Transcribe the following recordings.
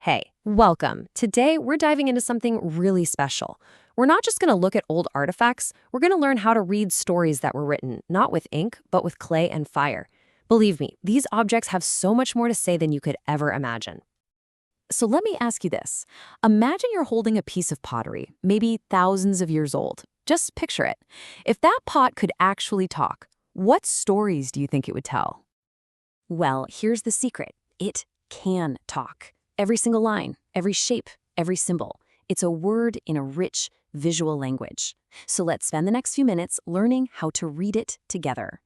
Hey, welcome. Today, we're diving into something really special. We're not just going to look at old artifacts, we're going to learn how to read stories that were written, not with ink, but with clay and fire. Believe me, these objects have so much more to say than you could ever imagine. So let me ask you this. Imagine you're holding a piece of pottery, maybe thousands of years old. Just picture it. If that pot could actually talk, what stories do you think it would tell? Well, here's the secret. It can talk. Every single line, every shape, every symbol. It's a word in a rich, visual language. So let's spend the next few minutes learning how to read it together.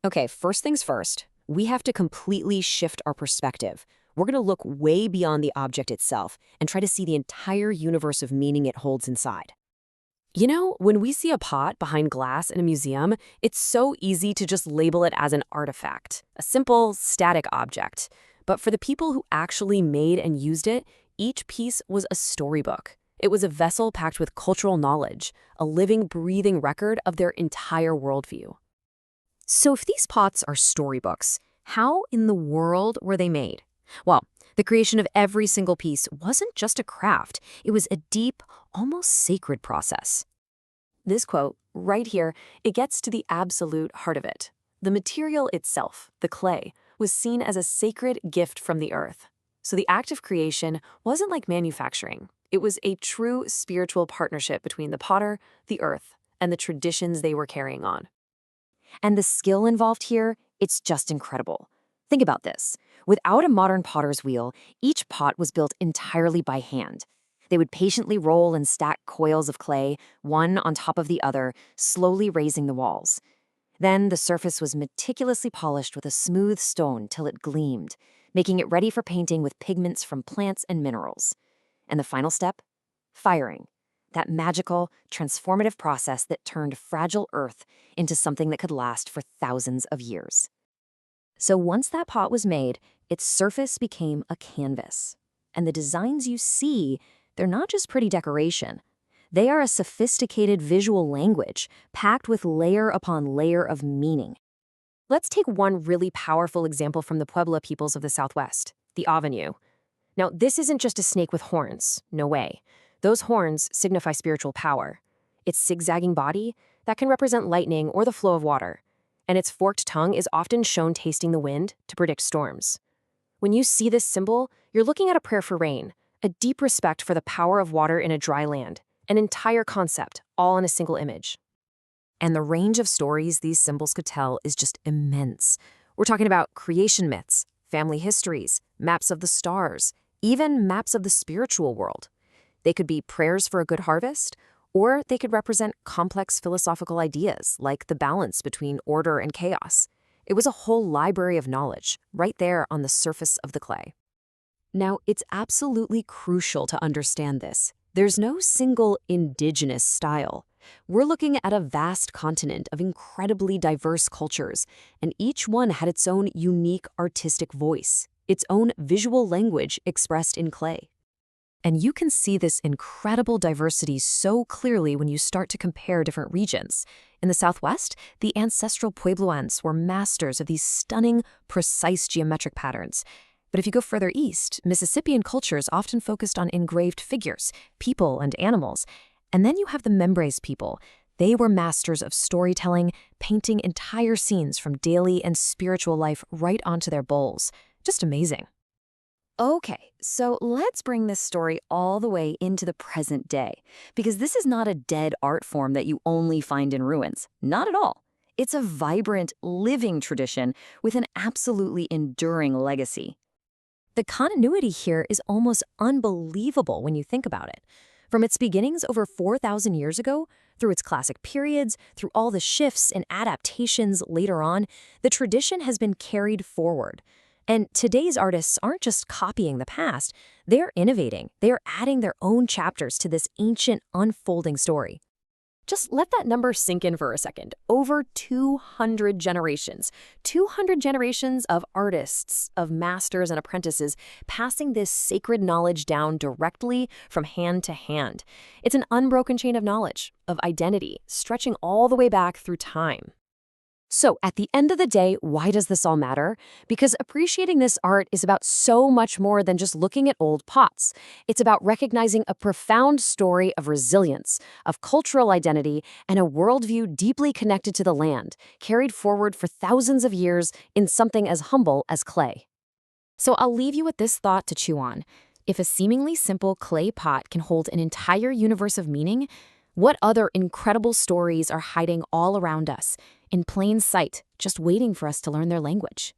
Okay, first things first, we have to completely shift our perspective. We're going to look way beyond the object itself and try to see the entire universe of meaning it holds inside. You know, when we see a pot behind glass in a museum, it's so easy to just label it as an artifact, a simple, static object. But for the people who actually made and used it, each piece was a storybook. It was a vessel packed with cultural knowledge, a living, breathing record of their entire worldview. So if these pots are storybooks, how in the world were they made? Well, the creation of every single piece wasn't just a craft. It was a deep, almost sacred process. This quote, right here, it gets to the absolute heart of it. The material itself, the clay, was seen as a sacred gift from the earth. So the act of creation wasn't like manufacturing. It was a true spiritual partnership between the potter, the earth, and the traditions they were carrying on. And the skill involved here, it's just incredible. Think about this. Without a modern potter's wheel, each pot was built entirely by hand. They would patiently roll and stack coils of clay, one on top of the other, slowly raising the walls. Then the surface was meticulously polished with a smooth stone till it gleamed, making it ready for painting with pigments from plants and minerals. And the final step? Firing. That magical, transformative process that turned fragile earth into something that could last for thousands of years. So once that pot was made, its surface became a canvas. And the designs you see, they're not just pretty decoration. They are a sophisticated visual language, packed with layer upon layer of meaning. Let's take one really powerful example from the Puebla peoples of the Southwest, the Avenue. Now, this isn't just a snake with horns, no way. Those horns signify spiritual power. Its zigzagging body, that can represent lightning or the flow of water. And its forked tongue is often shown tasting the wind to predict storms. When you see this symbol, you're looking at a prayer for rain, a deep respect for the power of water in a dry land. An entire concept, all in a single image. And the range of stories these symbols could tell is just immense. We're talking about creation myths, family histories, maps of the stars, even maps of the spiritual world. They could be prayers for a good harvest, or they could represent complex philosophical ideas like the balance between order and chaos. It was a whole library of knowledge, right there on the surface of the clay. Now, it's absolutely crucial to understand this. There's no single indigenous style. We're looking at a vast continent of incredibly diverse cultures, and each one had its own unique artistic voice, its own visual language expressed in clay. And you can see this incredible diversity so clearly when you start to compare different regions. In the Southwest, the ancestral Puebloans were masters of these stunning, precise geometric patterns. But if you go further east, Mississippian cultures often focused on engraved figures, people and animals. And then you have the Membres people. They were masters of storytelling, painting entire scenes from daily and spiritual life right onto their bowls. Just amazing. Okay, so let's bring this story all the way into the present day, because this is not a dead art form that you only find in ruins. Not at all. It's a vibrant, living tradition with an absolutely enduring legacy. The continuity here is almost unbelievable when you think about it. From its beginnings over 4,000 years ago, through its classic periods, through all the shifts and adaptations later on, the tradition has been carried forward. And today's artists aren't just copying the past, they're innovating. They are adding their own chapters to this ancient, unfolding story. Just let that number sink in for a second. Over 200 generations. 200 generations of artists, of masters and apprentices passing this sacred knowledge down directly from hand to hand. It's an unbroken chain of knowledge, of identity, stretching all the way back through time. So, at the end of the day, why does this all matter? Because appreciating this art is about so much more than just looking at old pots. It's about recognizing a profound story of resilience, of cultural identity, and a worldview deeply connected to the land, carried forward for thousands of years in something as humble as clay. So I'll leave you with this thought to chew on. If a seemingly simple clay pot can hold an entire universe of meaning, what other incredible stories are hiding all around us, in plain sight, just waiting for us to learn their language?